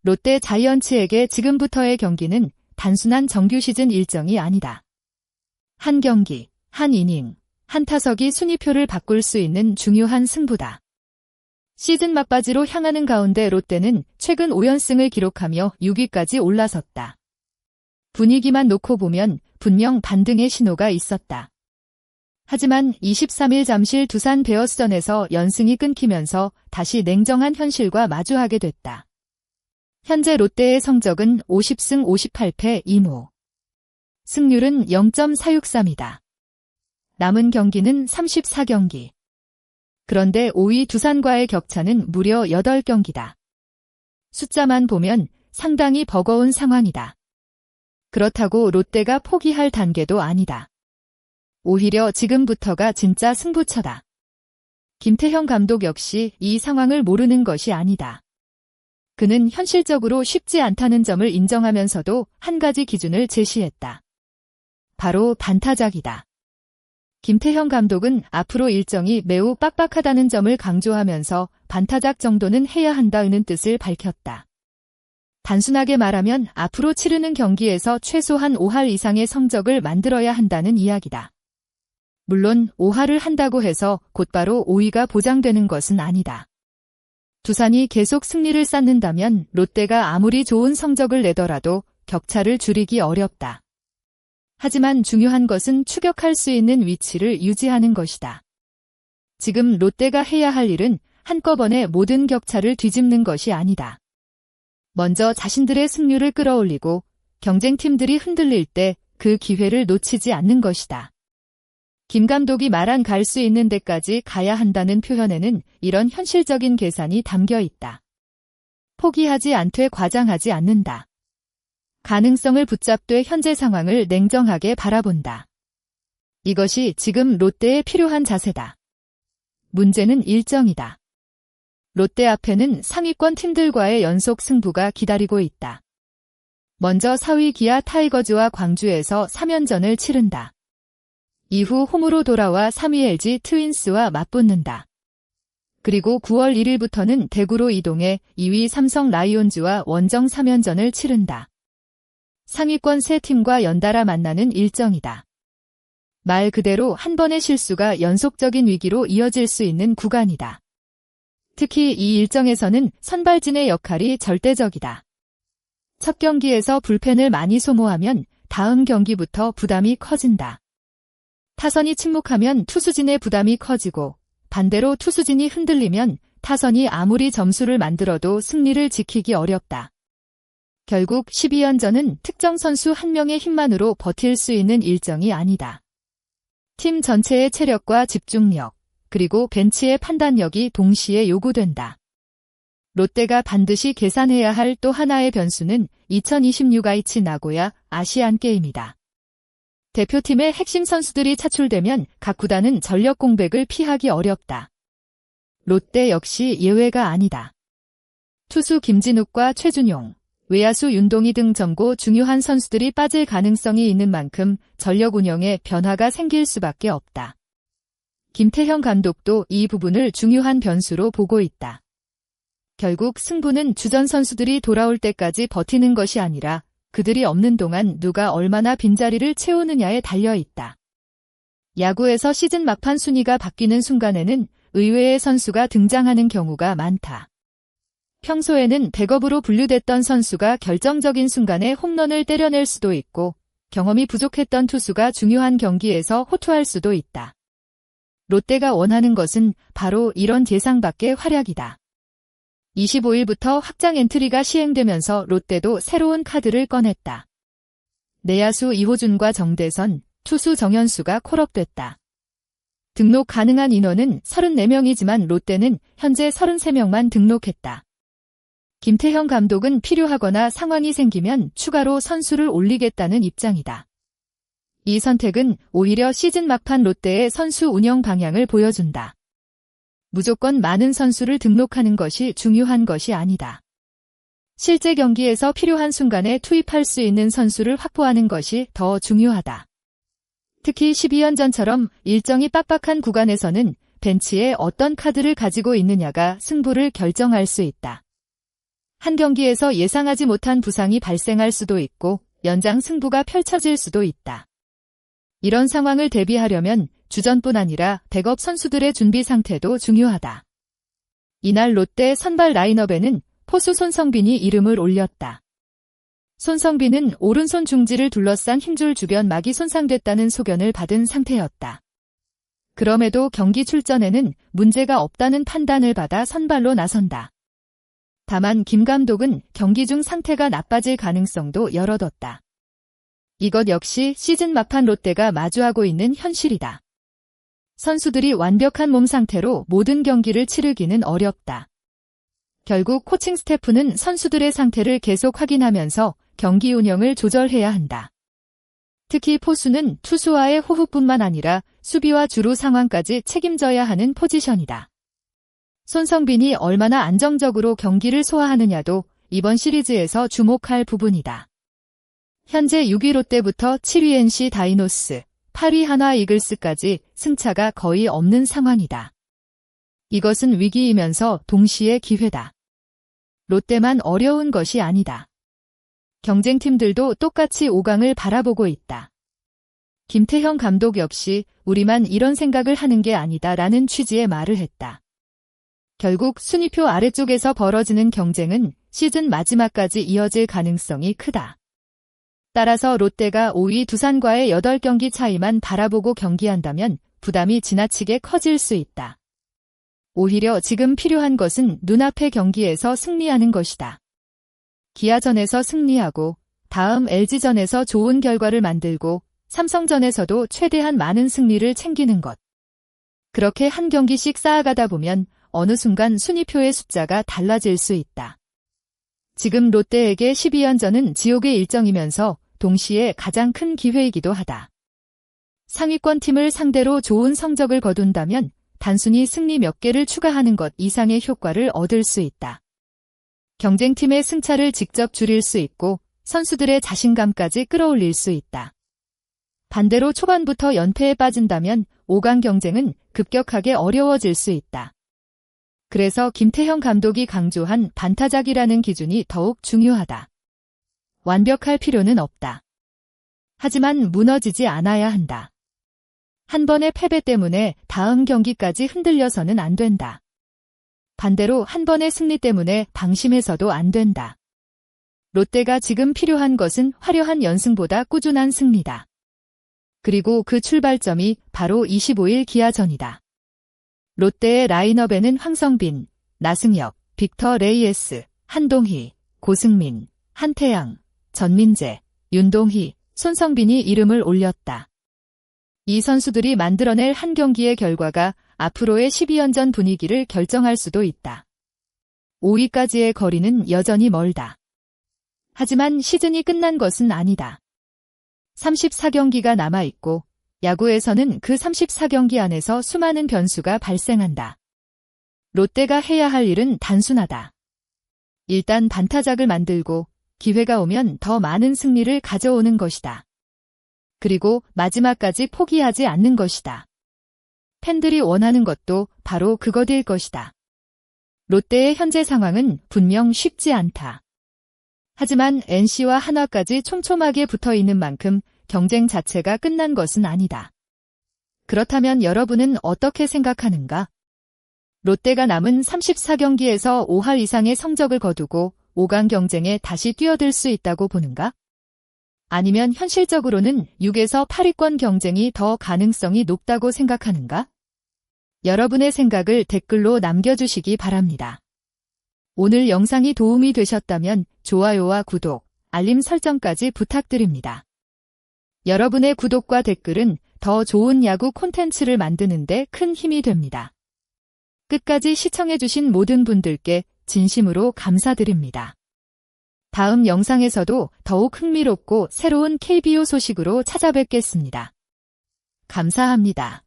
롯데 자이언츠에게 지금부터의 경기는 단순한 정규 시즌 일정이 아니다. 한 경기, 한 이닝, 한 타석이 순위표를 바꿀 수 있는 중요한 승부다. 시즌 막바지로 향하는 가운데 롯데는 최근 5연승을 기록하며 6위까지 올라섰다. 분위기만 놓고 보면 분명 반등의 신호가 있었다. 하지만 23일 잠실 두산 베어스전에서 연승이 끊기면서 다시 냉정한 현실과 마주하게 됐다. 현재 롯데의 성적은 50승 58패 2무. 승률은 0.463이다. 남은 경기는 34경기. 그런데 5위 두산과의 격차는 무려 8경기다. 숫자만 보면 상당히 버거운 상황이다. 그렇다고 롯데가 포기할 단계도 아니다. 오히려 지금부터가 진짜 승부처다. 김태형 감독 역시 이 상황을 모르는 것이 아니다. 그는 현실적으로 쉽지 않다는 점을 인정하면서도 한 가지 기준을 제시했다. 바로 반타작이다. 김태형 감독은 앞으로 일정이 매우 빡빡하다는 점을 강조하면서 반타작 정도는 해야 한다는 뜻을 밝혔다. 단순하게 말하면 앞으로 치르는 경기에서 최소한 5할 이상의 성적을 만들어야 한다는 이야기다. 물론 5할을 한다고 해서 곧바로 5위가 보장되는 것은 아니다. 두산이 계속 승리를 쌓는다면 롯데가 아무리 좋은 성적을 내더라도 격차를 줄이기 어렵다. 하지만 중요한 것은 추격할 수 있는 위치를 유지하는 것이다. 지금 롯데가 해야 할 일은 한꺼번에 모든 격차를 뒤집는 것이 아니다. 먼저 자신들의 승률을 끌어올리고 경쟁팀들이 흔들릴 때 그 기회를 놓치지 않는 것이다. 김 감독이 말한 갈 수 있는 데까지 가야 한다는 표현에는 이런 현실적인 계산이 담겨 있다. 포기하지 않되 과장하지 않는다. 가능성을 붙잡되 현재 상황을 냉정하게 바라본다. 이것이 지금 롯데에 필요한 자세다. 문제는 일정이다. 롯데 앞에는 상위권 팀들과의 연속 승부가 기다리고 있다. 먼저 4위 기아 타이거즈와 광주에서 3연전을 치른다. 이후 홈으로 돌아와 3위 LG 트윈스와 맞붙는다. 그리고 9월 1일부터는 대구로 이동해 2위 삼성 라이온즈와 원정 3연전을 치른다. 상위권 3팀과 연달아 만나는 일정이다. 말 그대로 한 번의 실수가 연속적인 위기로 이어질 수 있는 구간이다. 특히 이 일정에서는 선발진의 역할이 절대적이다. 첫 경기에서 불펜을 많이 소모하면 다음 경기부터 부담이 커진다. 타선이 침묵하면 투수진의 부담이 커지고 반대로 투수진이 흔들리면 타선이 아무리 점수를 만들어도 승리를 지키기 어렵다. 결국 12연전은 특정 선수 한 명의 힘만으로 버틸 수 있는 일정이 아니다. 팀 전체의 체력과 집중력, 그리고 벤치의 판단력이 동시에 요구된다. 롯데가 반드시 계산해야 할 또 하나의 변수는 2026 아이치 나고야 아시안게임이다. 대표팀의 핵심 선수들이 차출되면 각 구단은 전력 공백을 피하기 어렵다. 롯데 역시 예외가 아니다. 투수 김진욱과 최준용, 외야수 윤동희 등 전고 중요한 선수들이 빠질 가능성이 있는 만큼 전력 운영에 변화가 생길 수밖에 없다. 김태형 감독도 이 부분을 중요한 변수로 보고 있다. 결국 승부는 주전 선수들이 돌아올 때까지 버티는 것이 아니라 그들이 없는 동안 누가 얼마나 빈자리를 채우느냐에 달려 있다. 야구에서 시즌 막판 순위가 바뀌는 순간에는 의외의 선수가 등장하는 경우가 많다. 평소에는 백업으로 분류됐던 선수가 결정적인 순간에 홈런을 때려낼 수도 있고 경험이 부족했던 투수가 중요한 경기에서 호투할 수도 있다. 롯데가 원하는 것은 바로 이런 예상 밖의 활약이다. 25일부터 확장 엔트리가 시행되면서 롯데도 새로운 카드를 꺼냈다. 내야수 이호준과 정대선, 투수 정현수가 콜업됐다. 등록 가능한 인원은 34명이지만 롯데는 현재 33명만 등록했다. 김태형 감독은 필요하거나 상황이 생기면 추가로 선수를 올리겠다는 입장이다. 이 선택은 오히려 시즌 막판 롯데의 선수 운영 방향을 보여준다. 무조건 많은 선수를 등록하는 것이 중요한 것이 아니다. 실제 경기에서 필요한 순간에 투입할 수 있는 선수를 확보하는 것이 더 중요하다. 특히 12연전처럼 일정이 빡빡한 구간에서는 벤치에 어떤 카드를 가지고 있느냐가 승부를 결정할 수 있다. 한 경기에서 예상하지 못한 부상이 발생할 수도 있고 연장 승부가 펼쳐질 수도 있다. 이런 상황을 대비하려면 주전뿐 아니라 백업 선수들의 준비 상태도 중요하다. 이날 롯데 선발 라인업에는 포수 손성빈이 이름을 올렸다. 손성빈은 오른손 중지를 둘러싼 힘줄 주변 막이 손상됐다는 소견을 받은 상태였다. 그럼에도 경기 출전에는 문제가 없다는 판단을 받아 선발로 나선다. 다만 김 감독은 경기 중 상태가 나빠질 가능성도 열어뒀다. 이것 역시 시즌 막판 롯데가 마주하고 있는 현실이다. 선수들이 완벽한 몸 상태로 모든 경기를 치르기는 어렵다. 결국 코칭 스태프는 선수들의 상태를 계속 확인하면서 경기 운영을 조절해야 한다. 특히 포수는 투수와의 호흡뿐만 아니라 수비와 주루 상황까지 책임져야 하는 포지션이다. 손성빈이 얼마나 안정적으로 경기를 소화하느냐도 이번 시리즈에서 주목할 부분이다. 현재 6위 롯데부터 7위 NC 다이노스, 8위 한화 이글스까지 승차가 거의 없는 상황이다. 이것은 위기이면서 동시에 기회다. 롯데만 어려운 것이 아니다. 경쟁팀들도 똑같이 5강을 바라보고 있다. 김태형 감독 역시 우리만 이런 생각을 하는 게 아니다라는 취지의 말을 했다. 결국 순위표 아래쪽에서 벌어지는 경쟁은 시즌 마지막까지 이어질 가능성이 크다. 따라서 롯데가 5위 두산과의 8경기 차이만 바라보고 경기한다면 부담이 지나치게 커질 수 있다. 오히려 지금 필요한 것은 눈앞의 경기에서 승리하는 것이다. 기아전에서 승리하고 다음 LG전에서 좋은 결과를 만들고 삼성전에서도 최대한 많은 승리를 챙기는 것. 그렇게 한 경기씩 쌓아가다 보면 어느 순간 순위표의 숫자가 달라질 수 있다. 지금 롯데에게 12연전은 지옥의 일정이면서 동시에 가장 큰 기회이기도 하다. 상위권 팀을 상대로 좋은 성적을 거둔다면 단순히 승리 몇 개를 추가하는 것 이상의 효과를 얻을 수 있다. 경쟁팀의 승차를 직접 줄일 수 있고 선수들의 자신감까지 끌어올릴 수 있다. 반대로 초반부터 연패에 빠진다면 5강 경쟁은 급격하게 어려워질 수 있다. 그래서 김태형 감독이 강조한 반타작이라는 기준이 더욱 중요하다. 완벽할 필요는 없다. 하지만 무너지지 않아야 한다. 한 번의 패배 때문에 다음 경기까지 흔들려서는 안 된다. 반대로 한 번의 승리 때문에 방심해서도 안 된다. 롯데가 지금 필요한 것은 화려한 연승보다 꾸준한 승리다. 그리고 그 출발점이 바로 25일 기아전이다. 롯데의 라인업에는 황성빈, 나승엽, 빅터 레이에스, 한동희, 고승민, 한태양, 전민재, 윤동희, 손성빈이 이름을 올렸다. 이 선수들이 만들어낼 한 경기의 결과가 앞으로의 12연전 분위기를 결정할 수도 있다. 5위까지의 거리는 여전히 멀다. 하지만 시즌이 끝난 것은 아니다. 34경기가 남아있고 야구에서는 그 34경기 안에서 수많은 변수가 발생한다. 롯데가 해야 할 일은 단순하다. 일단 반타작을 만들고 기회가 오면 더 많은 승리를 가져오는 것이다. 그리고 마지막까지 포기하지 않는 것이다. 팬들이 원하는 것도 바로 그것일 것이다. 롯데의 현재 상황은 분명 쉽지 않다. 하지만 NC와 한화까지 촘촘하게 붙어있는 만큼 경쟁 자체가 끝난 것은 아니다. 그렇다면 여러분은 어떻게 생각하는가? 롯데가 남은 34경기에서 5할 이상의 성적을 거두고 5강 경쟁에 다시 뛰어들 수 있다고 보는가? 아니면 현실적으로는 6에서 8위권 경쟁이 더 가능성이 높다고 생각하는가? 여러분의 생각을 댓글로 남겨주시기 바랍니다. 오늘 영상이 도움이 되셨다면 좋아요와 구독, 알림 설정까지 부탁드립니다. 여러분의 구독과 댓글은 더 좋은 야구 콘텐츠를 만드는 데 큰 힘이 됩니다. 끝까지 시청해주신 모든 분들께 진심으로 감사드립니다. 다음 영상에서도 더욱 흥미롭고 새로운 KBO 소식으로 찾아뵙겠습니다. 감사합니다.